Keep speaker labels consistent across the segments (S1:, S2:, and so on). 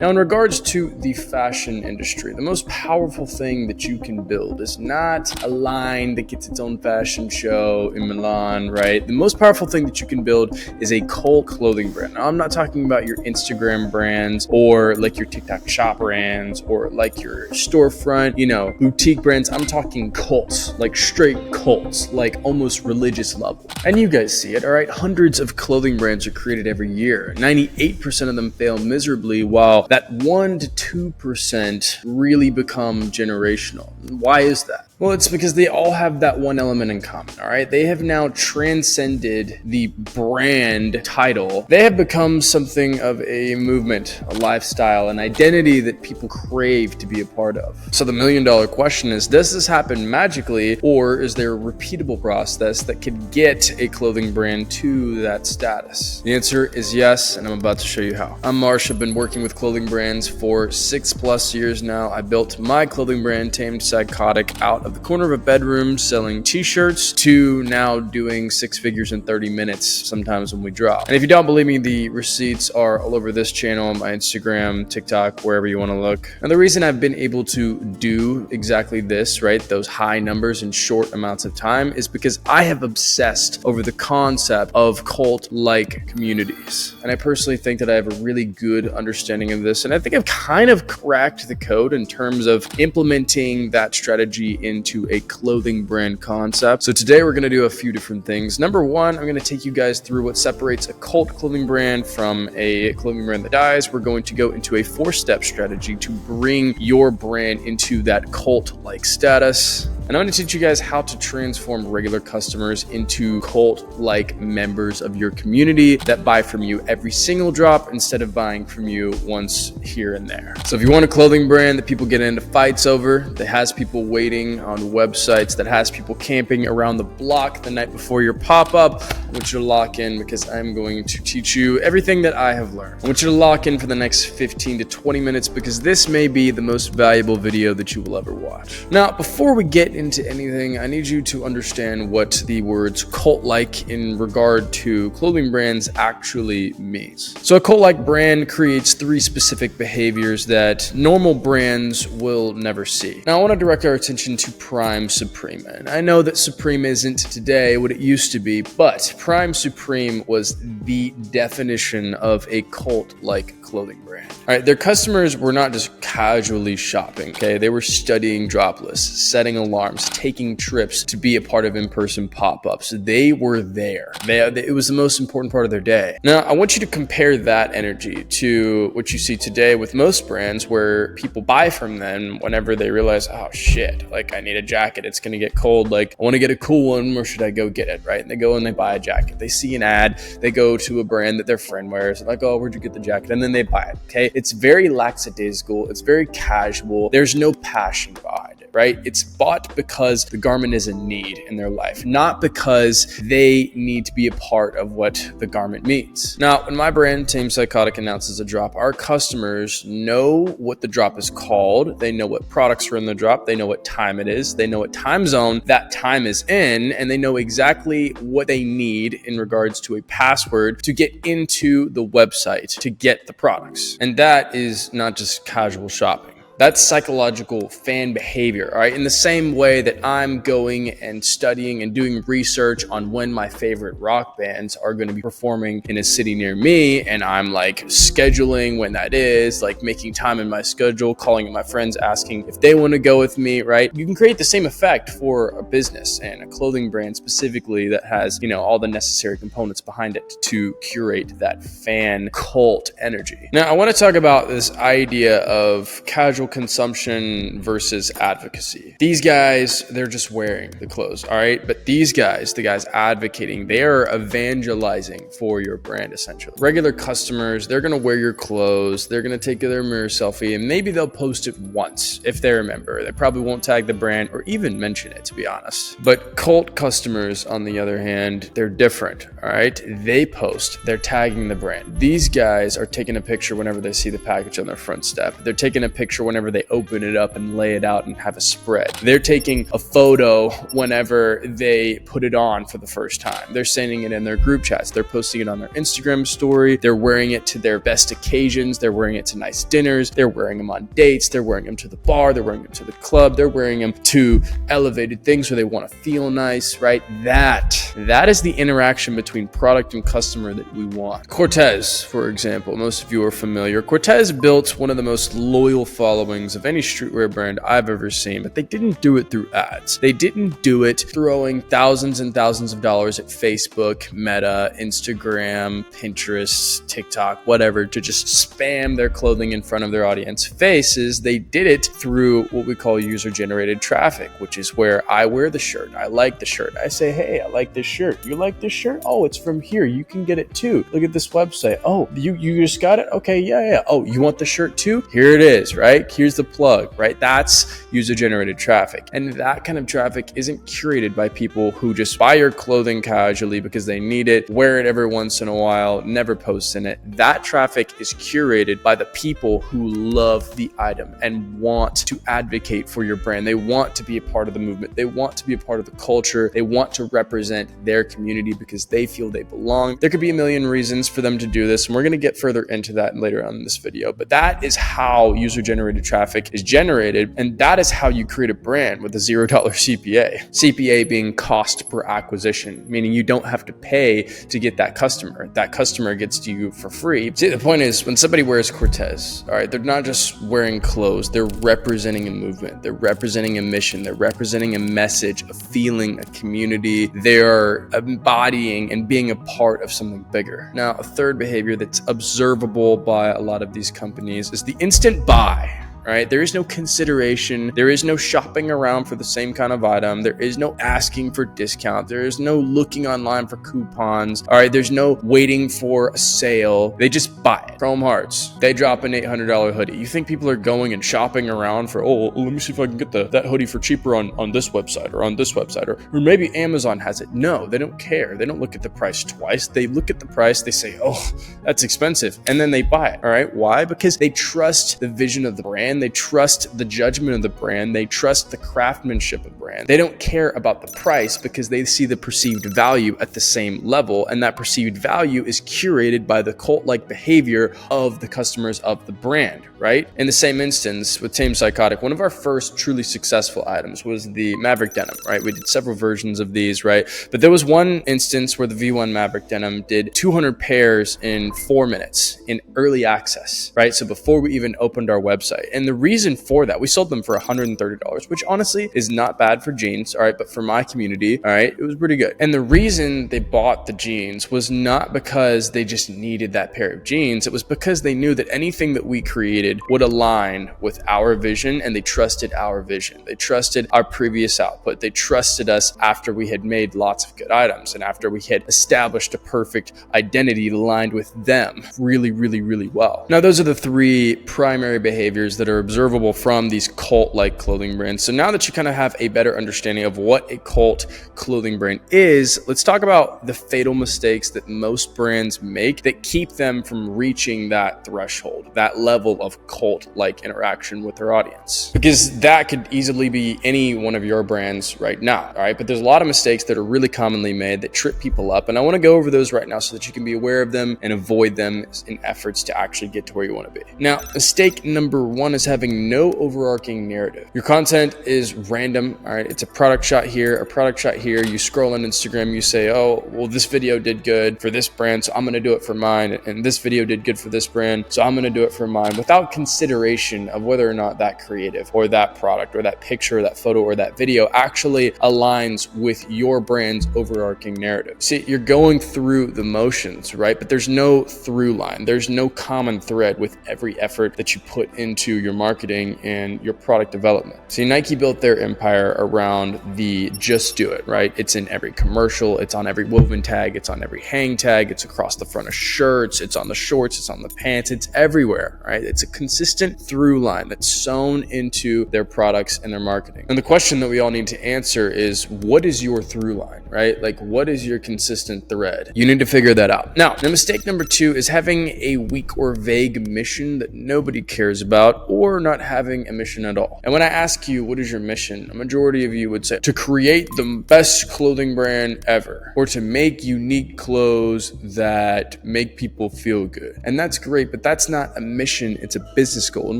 S1: Now, in regards to the fashion industry, the most powerful thing that you can build is not a line that gets its own fashion show in Milan, right? The most powerful thing that you can build is a cult clothing brand. Now, I'm not talking about your Instagram brands or like your TikTok shop brands or like your storefront, boutique brands. I'm talking cults, like straight cults, like almost religious level. And you guys see it, all right? Hundreds of clothing brands are created every year. 98% of them fail miserably, while that 1 to 2% really become generational. Why is that? Well, it's because they all have that one element in common, all right? They have now transcended the brand title. They have become something of a movement, a lifestyle, an identity that people crave to be a part of. So the million-dollar question is, does this happen magically, or is there a repeatable process that could get a clothing brand to that status? The answer is yes, and I'm about to show you how. I'm Marsh. I've been working with clothing brands for 6+ years now. I built my clothing brand, Tamed Psychotic, out of the corner of a bedroom selling t-shirts to now doing 6 figures in 30 minutes sometimes when we drop. And if you don't believe me, the receipts are all over this channel, my Instagram, TikTok, wherever you want to look. And the reason I've been able to do exactly this, right, those high numbers in short amounts of time, is because I have obsessed over the concept of cult-like communities. And I personally think that I have a really good understanding of this, and I think I've kind of cracked the code in terms of implementing that strategy into a clothing brand concept. So today we're going to do a few different things. Number one, I'm going to take you guys through what separates a cult clothing brand from a clothing brand that dies. We're going to go into a 4-step strategy to bring your brand into that cult-like status. And I'm going to teach you guys how to transform regular customers into cult-like members of your community that buy from you every single drop instead of buying from you once here and there. So if you want a clothing brand that people get into fights over, that has people waiting on websites, that has people camping around the block the night before your pop-up, I want you to lock in, because I'm going to teach you everything that I have learned. I want you to lock in for the next 15 to 20 minutes because this may be the most valuable video that you will ever watch. Now, before we get into anything, I need you to understand what the words cult-like in regard to clothing brands actually means. So a cult-like brand creates 3 specific behaviors that normal brands will never see. Now I want to direct our attention to Prime Supreme. And I know that Supreme isn't today what it used to be, but Prime Supreme was the definition of a cult-like clothing brand. All right, their customers were not just casually shopping, okay? They were studying drop lists, setting alarms, taking trips to be a part of in-person pop-ups. They were there. It was the most important part of their day. Now, I want you to compare that energy to what you see today with most brands, where people buy from them whenever they realize, oh shit, like I need a jacket, it's gonna get cold, like I wanna get a cool one, where should I go get it, right? And they go and they buy a jacket. They see an ad, they go to a brand that their friend wears, like, oh, where'd you get the jacket? And then they buy it, okay? It's very lackadaisical, it's very casual, there's no passion behind it, right? It's bought because the garment is a need in their life, not because they need to be a part of what the garment means. Now, when my brand, Tamed Psychotic, announces a drop, our customers know what the drop is called, they know what products are in the drop, they know what time it is, they know what time zone that time is in, and they know exactly what they need in regards to a password to get into the website to get the products. And that is not just casual shopping. That's psychological fan behavior, all right? In the same way that I'm going and studying and doing research on when my favorite rock bands are going to be performing in a city near me, and I'm like scheduling when that is, like making time in my schedule, calling my friends, asking if they want to go with me, right? You can create the same effect for a business and a clothing brand specifically that has, all the necessary components behind it to curate that fan cult energy. Now, I want to talk about this idea of casual consumption versus advocacy. These guys, they're just wearing the clothes, all right? But these guys, the guys advocating, they are evangelizing for your brand, essentially. Regular customers, they're going to wear your clothes, they're going to take their mirror selfie, and maybe they'll post it once if they remember. They probably won't tag the brand or even mention it, to be honest. But cult customers, on the other hand, they're different, all right? They post, they're tagging the brand. These guys are taking a picture whenever they see the package on their front step. They're taking a picture whenever whenever they open it up and lay it out and have a spread. They're taking a photo whenever they put it on for the first time. They're sending it in their group chats. They're posting it on their Instagram story. They're wearing it to their best occasions. They're wearing it to nice dinners. They're wearing them on dates. They're wearing them to the bar. They're wearing them to the club. They're wearing them to elevated things where they want to feel nice, right? That is the interaction between product and customer that we want. Cortez, for example, most of you are familiar. Cortez built one of the most loyal followings of any streetwear brand I've ever seen, but they didn't do it through ads. They didn't do it throwing thousands and thousands of dollars at Facebook, Meta, Instagram, Pinterest, TikTok, whatever, to just spam their clothing in front of their audience faces. They did it through what we call user-generated traffic, which is where I wear the shirt. I like the shirt. I say, hey, I like this shirt. You like this shirt? Oh, it's from here. You can get it too. Look at this website. Oh, you just got it? Okay, yeah. Oh, you want the shirt too? Here it is, right? Here's the plug, right? That's user-generated traffic. And that kind of traffic isn't curated by people who just buy your clothing casually because they need it, wear it every once in a while, never post in it. That traffic is curated by the people who love the item and want to advocate for your brand. They want to be a part of the movement. They want to be a part of the culture. They want to represent their community because they feel they belong. There could be a million reasons for them to do this, and we're going to get further into that later on in this video, but that is how user-generated traffic is generated, and that is how you create a brand with a $0 CPA. CPA being cost per acquisition, meaning you don't have to pay to get that customer. That customer gets to you for free. See, the point is, when somebody wears Cortez, all right, they're not just wearing clothes, they're representing a movement, they're representing a mission, they're representing a message, a feeling, a community. They're embodying and being a part of something bigger. Now, a third behavior that's observable by a lot of these companies is the instant buy. Right? There is no consideration. There is no shopping around for the same kind of item. There is no asking for discount. There is no looking online for coupons. All right. There's no waiting for a sale. They just buy it. Chrome Hearts. They drop an $800 hoodie. You think people are going and shopping around for, oh, let me see if I can get that hoodie for cheaper on this website or on this website, or maybe Amazon has it. No, they don't care. They don't look at the price twice. They look at the price. They say, oh, that's expensive. And then they buy it. All right. Why? Because they trust the vision of the brand. They trust the judgment of the brand. They trust the craftsmanship of the brand. They don't care about the price because they see the perceived value at the same level. And that perceived value is curated by the cult-like behavior of the customers of the brand, right? In the same instance with Tame Psychotic, one of our first truly successful items was the Maverick Denim, right? We did several versions of these, right? But there was one instance where the V1 Maverick Denim did 200 pairs in 4 minutes in early access, right? So before we even opened our website. And the reason for that, we sold them for $130, which honestly is not bad for jeans, all right? But for my community, all right, it was pretty good. And the reason they bought the jeans was not because they just needed that pair of jeans. It was because they knew that anything that we created would align with our vision, and they trusted our vision. They trusted our previous output. They trusted us after we had made lots of good items and after we had established a perfect identity aligned with them really, really, really well. Now, those are the three primary behaviors that are observable from these cult-like clothing brands. So now that you kind of have a better understanding of what a cult clothing brand is, let's talk about the fatal mistakes that most brands make that keep them from reaching that threshold, that level of cult-like interaction with their audience. Because that could easily be any one of your brands right now, all right? But there's a lot of mistakes that are really commonly made that trip people up, and I want to go over those right now so that you can be aware of them and avoid them in efforts to actually get to where you want to be. Now, mistake number one is having no overarching narrative. Your content is random, all right? It's a product shot here, a product shot here. You scroll on Instagram, you say, oh, well, this video did good for this brand, so I'm going to do it for mine. And this video did good for this brand, so I'm going to do it for mine, without consideration of whether or not that creative or that product or that picture or that photo or that video actually aligns with your brand's overarching narrative. See, you're going through the motions, right? But there's no through line. There's no common thread with every effort that you put into your marketing and your product development. See, Nike built their empire around the just do it, right? It's in every commercial, it's on every woven tag, it's on every hang tag, it's across the front of shirts, it's on the shorts, it's on the pants, it's everywhere, right? It's a consistent through line that's sewn into their products and their marketing. And the question that we all need to answer is, what is your through line, right? Like, what is your consistent thread? You need to figure that out. Now, mistake number two is having a weak or vague mission that nobody cares about, or not having a mission at all. And when I ask you, what is your mission? A majority of you would say to create the best clothing brand ever, or to make unique clothes that make people feel good. And that's great, but that's not a mission, it's a business goal. And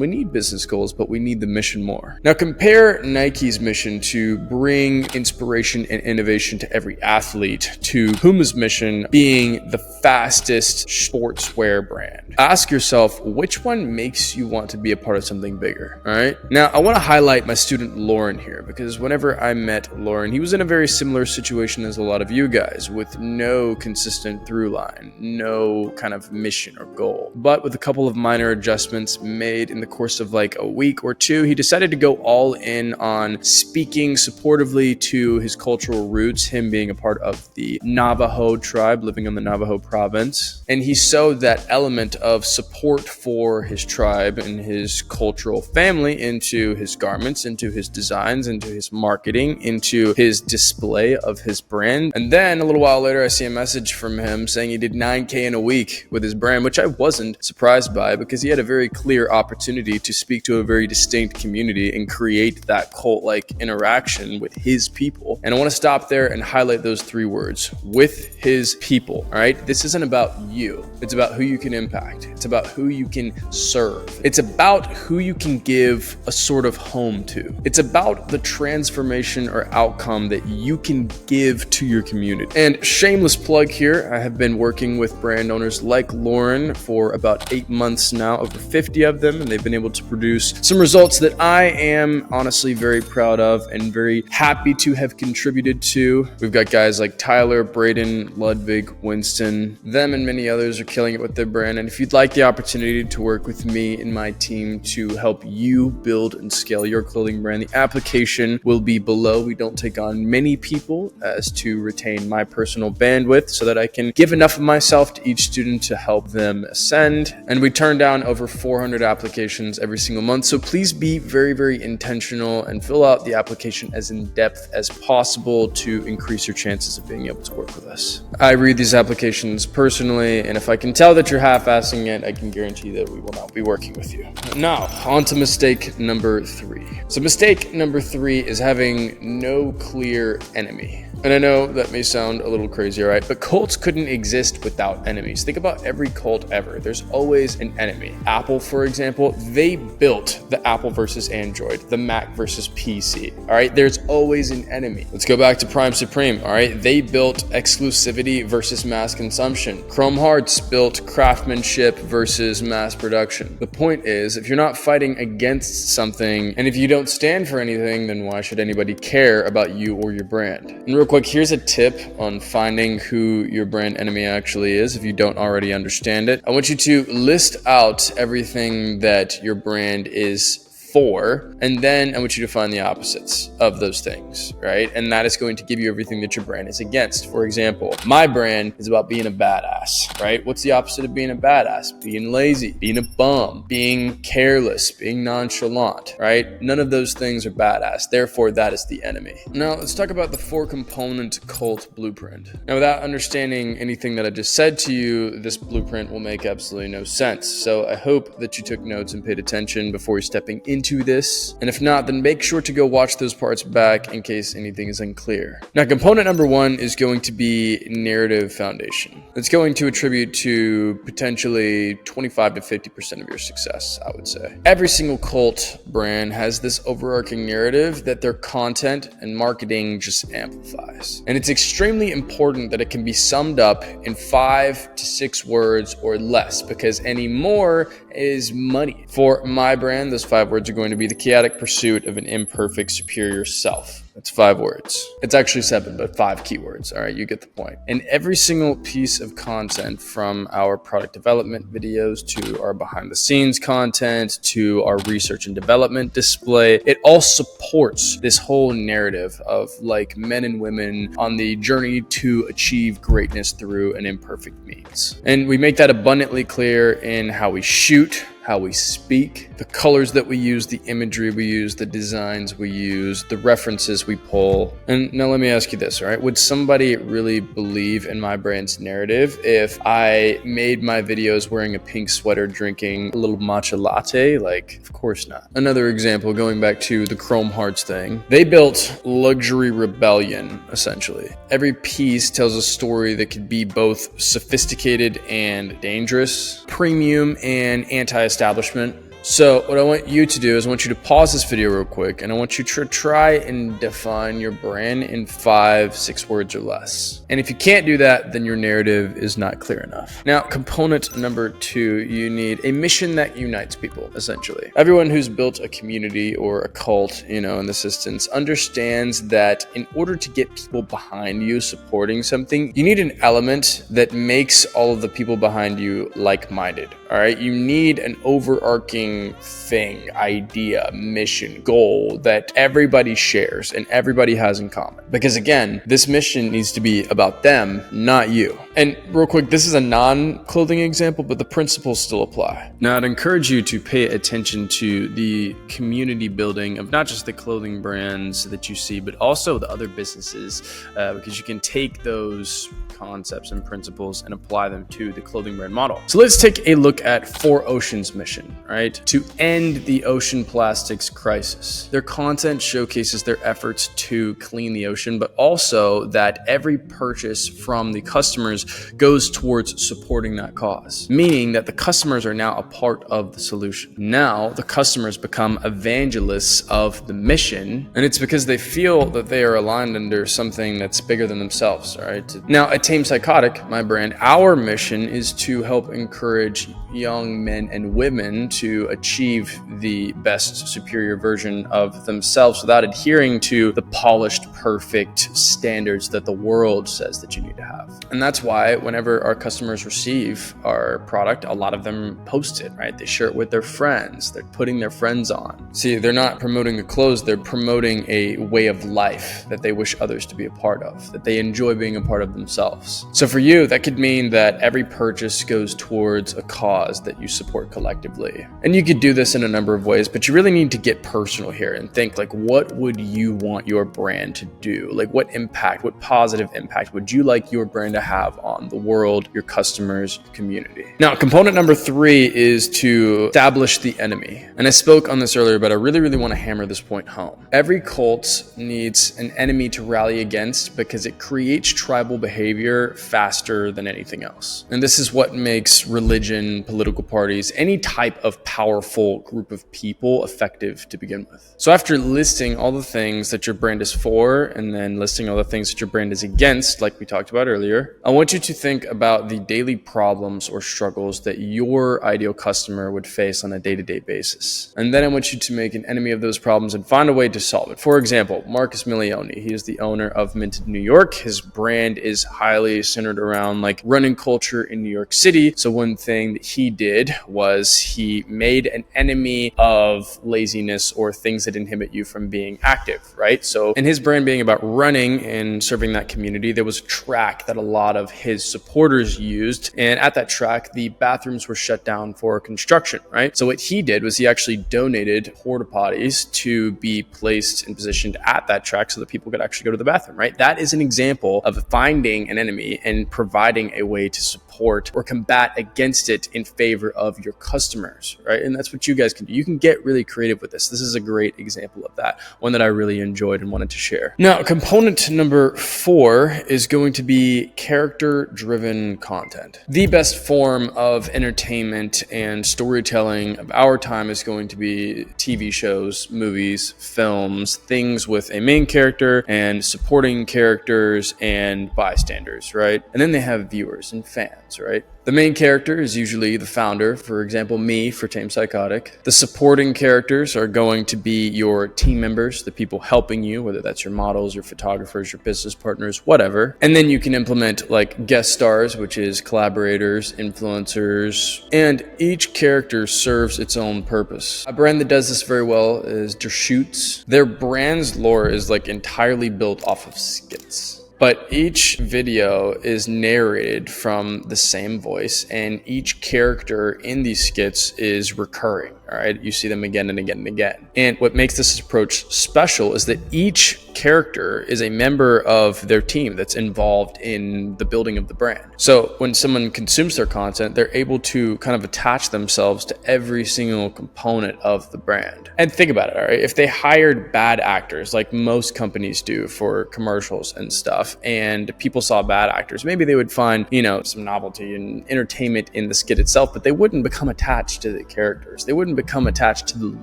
S1: we need business goals, but we need the mission more. Now compare Nike's mission to bring inspiration and innovation to every athlete to Puma's mission being the fastest sportswear brand. Ask yourself, which one makes you want to be a part of something bigger, all right? Now, I want to highlight my student Lauren here, because whenever I met Lauren, he was in a very similar situation as a lot of you guys, with no consistent through line, no kind of mission or goal. But with a couple of minor adjustments made in the course of like a week or two, he decided to go all in on speaking supportively to his cultural roots, him being a part of the Navajo tribe living on the Navajo province. And he sewed that element of support for his tribe and his cultural family into his garments, into his designs, into his marketing, into his display of his brand. And then a little while later, I see a message from him saying he did 9K in a week with his brand, which I wasn't surprised by, because he had a very clear opportunity to speak to a very distinct community and create that cult-like interaction with his people. And I want to stop there and highlight those three words: with his people. All right, this isn't about you, it's about who you can impact, it's about who you can serve, it's about who you can give a sort of home to, it's about the transformation or outcome that you can give to your community. And shameless plug here, I have been working with brand owners like Lauren for about 8 months now, over 50 of them, and they've been able to produce some results that I am honestly very proud of and very happy to have contributed to. We've got guys like Tyler, Braden, Ludwig, Winston. Them and many others are killing it with their brand. And if you'd like the opportunity to work with me and my team to help you build and scale your clothing brand, the application will be below. We don't take on many people as to retain my personal bandwidth so that I can give enough of myself to each student to help them ascend. And we turn down over 400 applications every single month. So please be very, very intentional and fill out the application as in depth as possible to increase your chances of being able to work with us. I read these applications personally, and if I can tell that you're half-assing it, I can guarantee that we will not be working with you. Now, on to mistake number 3. So mistake number 3 is having no clear enemy. And I know that may sound a little crazy, right? But cults couldn't exist without enemies. Think about every cult ever. There's always an enemy. Apple, for example, they built the Apple versus Android, the Mac versus PC, all right? There's always an enemy. Let's go back to Prime Supreme, all right? They built exclusivity versus mass consumption. Chrome Hearts built craftsmanship versus mass production. The point is, if you're not fighting against something, and if you don't stand for anything, then why should anybody care about you or your brand? And real quick, here's a tip on finding who your brand enemy actually is if you don't already understand it. I want you to list out everything that your brand is for, and then I want you to find the opposites of those things, right? And that is going to give you everything that your brand is against. For example, my brand is about being a badass, right? What's the opposite of being a badass? Being lazy, being a bum, being careless, being nonchalant, right? None of those things are badass. Therefore, that is the enemy. Now, let's talk about the 4-component cult blueprint. Now, without understanding anything that I just said to you, this blueprint will make absolutely no sense. So I hope that you took notes and paid attention before stepping into this. And if not, then make sure to go watch those parts back in case anything is unclear. Now, component number 1 is going to be narrative foundation. It's going to attribute to potentially 25 to 50% of your success, I would say. Every single cult brand has this overarching narrative that their content and marketing just amplifies. And it's extremely important that it can be summed up in 5 to 6 words or less, because any more is money. For my brand, those 5 words are going to be the chaotic pursuit of an imperfect, superior self. That's 5 words. It's actually 7, but 5 keywords. All right, you get the point. And every single piece of content, from our product development videos to our behind the scenes content to our research and development display, it all supports this whole narrative of like men and women on the journey to achieve greatness through an imperfect means. And we make that abundantly clear in how we shoot, how we speak, the colors that we use, the imagery we use, the designs we use, the references we pull. And now let me ask you this, all right? Would somebody really believe in my brand's narrative if I made my videos wearing a pink sweater, drinking a little matcha latte? Like, of course not. Another example, going back to the Chrome Hearts thing, they built luxury rebellion, essentially. Every piece tells a story that could be both sophisticated and dangerous, premium and anti-establishment. So what I want you to do is I want you to pause this video real quick, and I want you to try and define your brand in 5-6 words or less. And if you can't do that, then your narrative is not clear enough. Now, component number 2, you need a mission that unites people, essentially. Everyone who's built a community or a cult, in this instance, understands that in order to get people behind you supporting something, you need an element that makes all of the people behind you like-minded, all right? You need an overarching thing, idea, mission, goal that everybody shares and everybody has in common. Because again, this mission needs to be about them, not you. And real quick, this is a non-clothing example, but the principles still apply. Now, I'd encourage you to pay attention to the community building of not just the clothing brands that you see, but also the other businesses, because you can take those concepts and principles and apply them to the clothing brand model. So let's take a look at 4Ocean's mission, right? To end the ocean plastics crisis. Their content showcases their efforts to clean the ocean, but also that every purchase from the customers goes towards supporting that cause, meaning that the customers are now a part of the solution. Now the customers become evangelists of the mission, and it's because they feel that they are aligned under something that's bigger than themselves, all right? Now at Tame Psychotic, my brand, our mission is to help encourage young men and women to achieve the best, superior version of themselves without adhering to the polished, perfect standards that the world says that you need to have. And that's why whenever our customers receive our product, a lot of them post it, right? They share it with their friends. They're putting their friends on. See, they're not promoting the clothes. They're promoting a way of life that they wish others to be a part of, that they enjoy being a part of themselves. So for you, that could mean that every purchase goes towards a cause that you support collectively. And you could do this in a number of ways, but you really need to get personal here and think like, what would you want your brand to do? Like what impact, what positive impact would you like your brand to have on the world, your customers, your community? Now, component number 3 is to establish the enemy. And I spoke on this earlier, but I really want to hammer this point home. Every cult needs an enemy to rally against because it creates tribal behavior faster than anything else. And this is what makes religion, political parties, any type of powerful group of people effective to begin with. So after listing all the things that your brand is for, and then listing all the things that your brand is against, like we talked about earlier, I want you to think about the daily problems or struggles that your ideal customer would face on a day-to-day basis. And then I want you to make an enemy of those problems and find a way to solve it. For example, Marcus Milioni, he is the owner of Minted New York. His brand is highly centered around like running culture in New York City. So one thing that he did was he made an enemy of laziness or things that inhibit you from being active, right? So in his brand being about running and serving that community, there was a track that a lot of his supporters used. And at that track, the bathrooms were shut down for construction, right? So what he did was he actually donated porta potties to be placed and positioned at that track so that people could actually go to the bathroom, right? That is an example of finding an enemy and providing a way to support or combat against it in favor of your customers, right? And that's what you guys can do. You can get really creative with this. This is a great example of that, one that I really enjoyed and wanted to share. Now, component number 4 is going to be character-driven content. The best form of entertainment and storytelling of our time is going to be TV shows, movies, films, things with a main character and supporting characters and bystanders, right? And then they have viewers and fans, right? The main character is usually the founder, for example, me for Tame Psychotic. The supporting characters are going to be your team members, the people helping you, whether that's your models, your photographers, your business partners, whatever. And then you can implement like guest stars, which is collaborators, influencers, and each character serves its own purpose. A brand that does this very well is Deschutes. Their brand's lore is like entirely built off of skits. But each video is narrated from the same voice, and each character in these skits is recurring. All right, you see them again and again and again. And what makes this approach special is that each character is a member of their team that's involved in the building of the brand. So when someone consumes their content, they're able to kind of attach themselves to every single component of the brand. And think about it, all right? If they hired bad actors, like most companies do for commercials and stuff, and people saw bad actors, maybe they would find, some novelty and entertainment in the skit itself, but they wouldn't become attached to the characters. They wouldn't become attached to the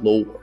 S1: lore.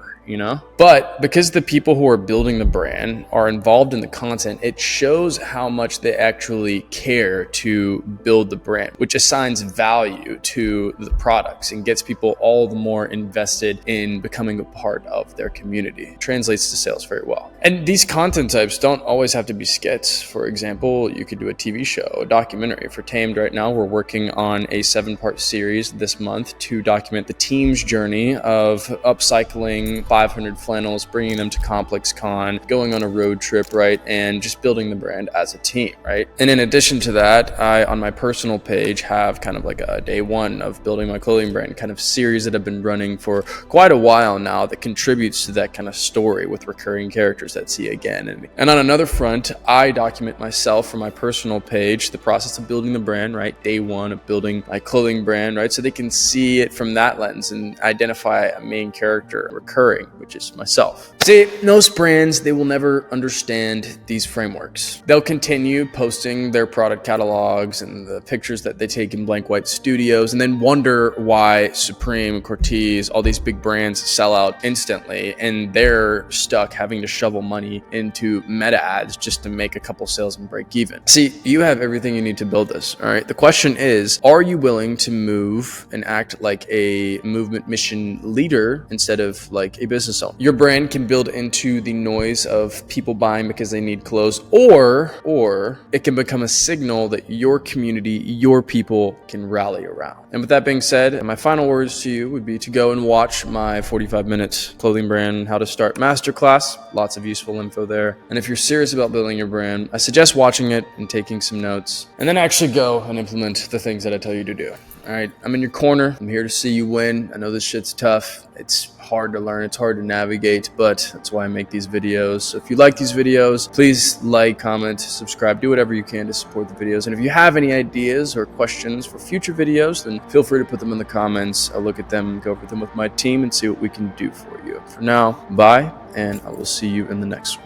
S1: But because the people who are building the brand are involved in the content, it shows how much they actually care to build the brand, which assigns value to the products and gets people all the more invested in becoming a part of their community. It translates to sales very well. And these content types don't always have to be skits. For example, you could do a TV show, a documentary. For Tamed right now, we're working on a 7-part series this month to document the team's journey of upcycling 500 flannels, bringing them to Complex Con, going on a road trip, right? And just building the brand as a team, right? And in addition to that, I, on my personal page, have kind of like a day one of building my clothing brand kind of series that I've been running for quite a while now that contributes to that kind of story with recurring characters that see again. And on another front, I document myself for my personal page, the process of building the brand, right? Day one of building my clothing brand, right? So they can see it from that lens and identify a main character recurring, which is myself. See, most brands, they will never understand these frameworks. They'll continue posting their product catalogs and the pictures that they take in blank white studios and then wonder why Supreme, Cortez, all these big brands sell out instantly and they're stuck having to shovel money into meta ads just to make a couple sales and break even. See, you have everything you need to build this, all right? The question is, are you willing to move and act like a movement mission leader instead of like a business owner? Your brand can build into the noise of people buying because they need clothes, or it can become a signal that your community, your people can rally around. And with that being said, my final words to you would be to go and watch my 45-minute clothing brand how to start masterclass. Lots of useful info there. And if you're serious about building your brand, I suggest watching it and taking some notes, and then actually go and implement the things that I tell you to do. All right, I'm in your corner. I'm here to see you win. I know this shit's tough. It's hard to learn. It's hard to navigate, but that's why I make these videos. So if you like these videos, please like, comment, subscribe, do whatever you can to support the videos. And if you have any ideas or questions for future videos, then feel free to put them in the comments. I'll look at them, go over them with my team and see what we can do for you. For now, bye, and I will see you in the next one.